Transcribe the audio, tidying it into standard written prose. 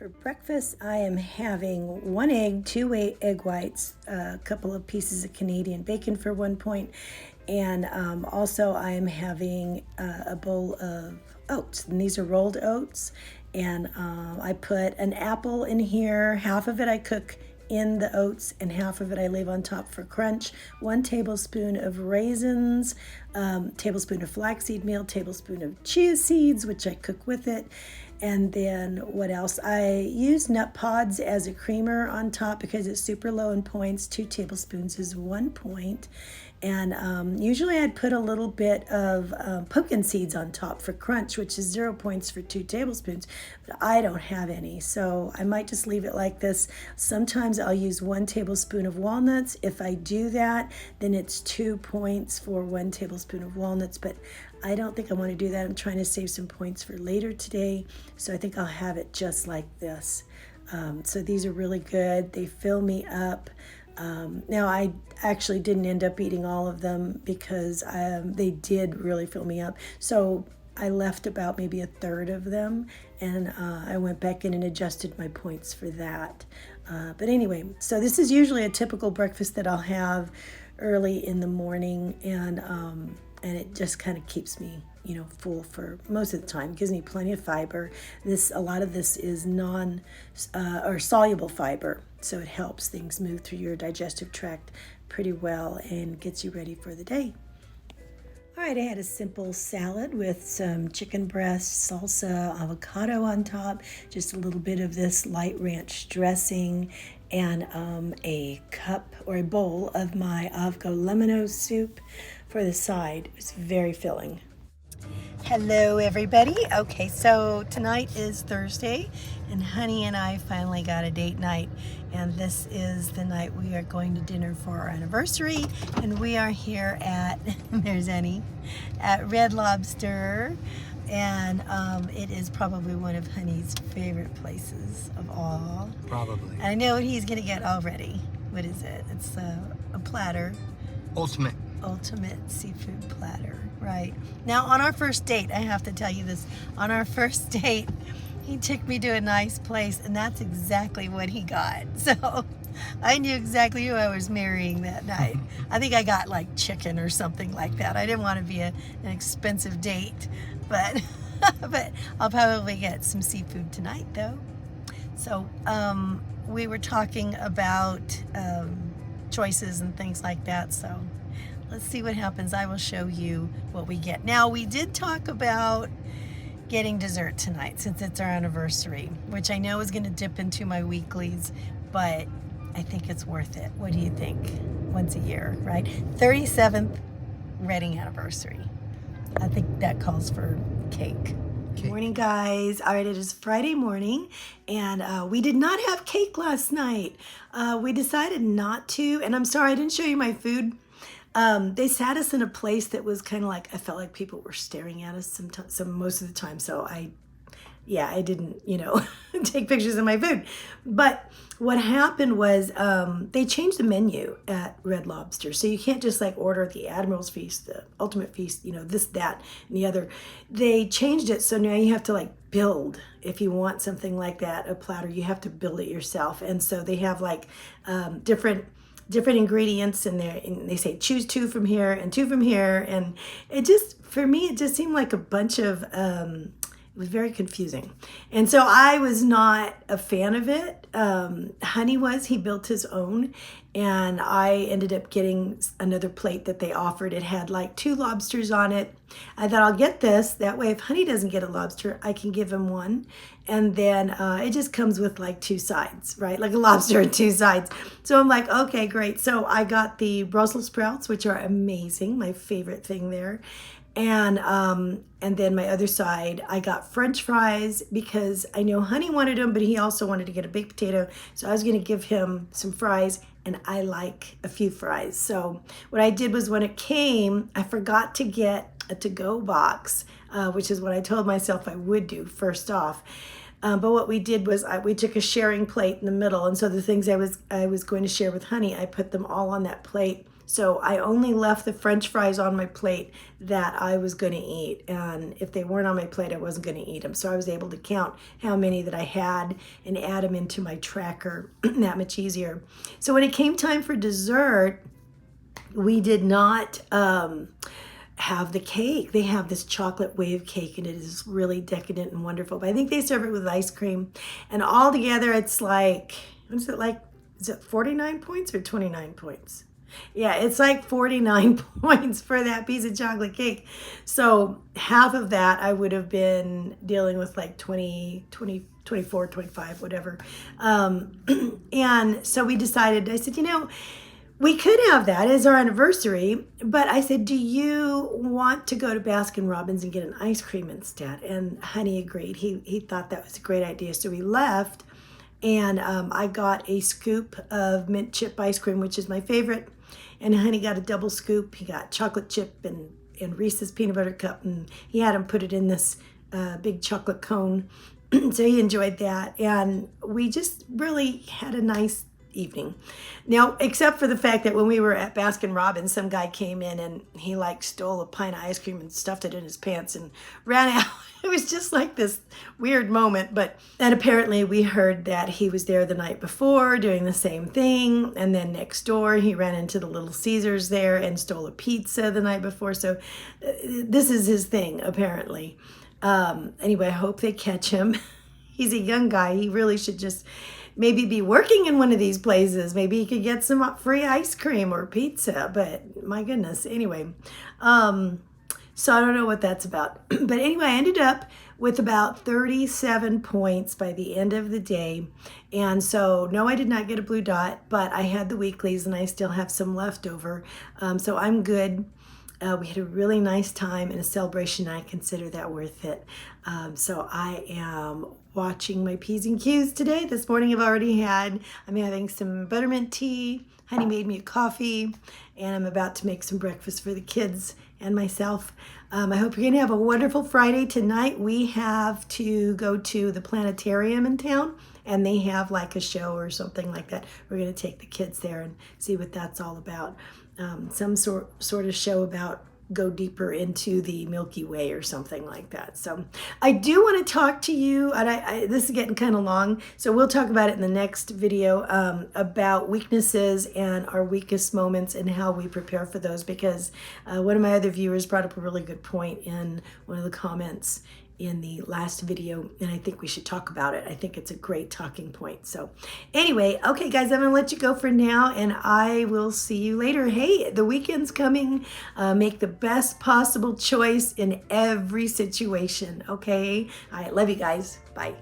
For breakfast, I am having 1 egg, 2 egg whites, a couple of pieces of Canadian bacon for 1 point, and also I am having a bowl of oats, and these are rolled oats, and I put an apple in here. Half of it I cook in the oats and half of it I leave on top for crunch. 1 tablespoon of raisins, tablespoon of flaxseed meal, tablespoon of chia seeds, which I cook with it. And then what else? I use nut pods as a creamer on top because it's super low in points. 2 tablespoons is 1 point. And usually I'd put a little bit of pumpkin seeds on top for crunch, which is 0 points for 2 tablespoons. But I don't have any, so I might just leave it like this. Sometimes I'll use 1 tablespoon of walnuts. If I do that, then it's 2 points for 1 tablespoon of walnuts. But I don't think I want to do that. I'm trying to save some points for later today, so I think I'll have it just like this. So these are really good. They fill me up. Now I actually didn't end up eating all of them because they did really fill me up. So I left about maybe a third of them, and I went back in and adjusted my points for that. But anyway, so this is usually a typical breakfast that I'll have early in the morning, and it just kind of keeps me, full for most of the time. Gives me plenty of fiber. A lot of this is or soluble fiber, so it helps things move through your digestive tract pretty well and gets you ready for the day. All right, I had a simple salad with some chicken breast, salsa, avocado on top, just a little bit of this light ranch dressing, and a cup or a bowl of my avocado lemon soup for the side. It was very filling. Hello, everybody. Okay, so tonight is Thursday, and Honey and I finally got a date night, and this is the night we are going to dinner for our anniversary, and we are here at, there's Annie, at Red Lobster, and it is probably one of Honey's favorite places of all. Probably. I know what he's going to get already. What is it? It's a platter. Ultimate Seafood platter, right? Now, on our first date, I have to tell you this. On our first date, he took me to a nice place, and that's exactly what he got. So I knew exactly who I was marrying that night. I think I got like chicken or something like that. I didn't want to be an expensive date, but but I'll probably get some seafood tonight, though. So we were talking about choices and things like that, so let's see what happens. I will show you what we get. Now, we did talk about getting dessert tonight since it's our anniversary, which I know is going to dip into my weeklies, but I think it's worth it. What do you think? Once a year, right? 37th wedding anniversary. I think that calls for cake. Good morning, guys. All right, it is Friday morning, and we did not have cake last night. We decided not to, and I'm sorry I didn't show you my food. They sat us in a place that was kind of like, I felt like people were staring at us most of the time. So I didn't, take pictures of my food. But what happened was they changed the menu at Red Lobster. So you can't just order the Admiral's Feast, the Ultimate Feast, this, that, and the other. They changed it. So now you have to build. If you want something like that, a platter, you have to build it yourself. And so they have different ingredients in there, and they say choose 2 from here and 2 from here, and for me it just seemed like a bunch of it was very confusing, and so I was not a fan of it. Honey he built his own, and I ended up getting another plate that they offered. It had 2 lobsters on it. I thought, I'll get this, that way if Honey doesn't get a lobster, I can give him one. And then it just comes with 2 sides, right? Like a lobster and 2 sides. So I'm like, okay, great. So I got the Brussels sprouts, which are amazing, my favorite thing there. And then my other side, I got French fries because I know Honey wanted them, but he also wanted to get a baked potato. So I was going to give him some fries, and I like a few fries. So what I did was when it came, I forgot to get a to-go box, which is what I told myself I would do first off. But what we did was we took a sharing plate in the middle, and so the things I was going to share with Honey, I put them all on that plate So I only left the French fries on my plate that I was going to eat. And if they weren't on my plate, I wasn't going to eat them. So I was able to count how many that I had and add them into my tracker. That much easier. So when it came time for dessert, we did not have the cake. They have this chocolate wave cake, and it is really decadent and wonderful. But I think they serve it with ice cream. And all together, it's like, what is it like? Is it 49 points or 29 points? Yeah, it's like 49 points for that piece of chocolate cake. So half of that I would have been dealing with like 20, 24, 25, whatever. And so we decided, I said, we could have that as our anniversary, but I said, do you want to go to Baskin Robbins and get an ice cream instead? And Honey agreed. He thought that was a great idea. So we left, and I got a scoop of mint chip ice cream, which is my favorite. And Honey got a double scoop. He got chocolate chip and Reese's peanut butter cup, and he had him put it in this big chocolate cone. So he enjoyed that. And we just really had a nice evening. Now, except for the fact that when we were at Baskin Robbins, some guy came in and he like stole a pint of ice cream and stuffed it in his pants and ran out. It was just like this weird moment. And apparently we heard that he was there the night before doing the same thing. And then next door, he ran into the Little Caesars there and stole a pizza the night before. So this is his thing, apparently. Anyway, I hope they catch him. He's a young guy. He really should just maybe be working in one of these places. Maybe he could get some free ice cream or pizza, but my goodness. Anyway, so I don't know what that's about. But anyway, I ended up with about 37 points by the end of the day. And so, no, I did not get a blue dot, but I had the weeklies and I still have some left over. So I'm good. We had a really nice time and a celebration. I consider that worth it. So I am watching my P's and Q's today. This morning I'm having some buttermint tea. Honey made me a coffee, and I'm about to make some breakfast for the kids and myself. I hope you're going to have a wonderful Friday. Tonight we have to go to the planetarium in town, and they have like a show or something like that. We're going to take the kids there and see what that's all about. Some sort of show about go deeper into the Milky Way or something like that. So I do want to talk to you, and this is getting kind of long, so we'll talk about it in the next video, about weaknesses and our weakest moments and how we prepare for those, because one of my other viewers brought up a really good point in one of the comments in the last video, and I think we should talk about it. I think it's a great talking point. So anyway, okay guys, I'm gonna let you go for now, and I will see you later. Hey, the weekend's coming. Make the best possible choice in every situation, okay? All right, love you guys. Bye.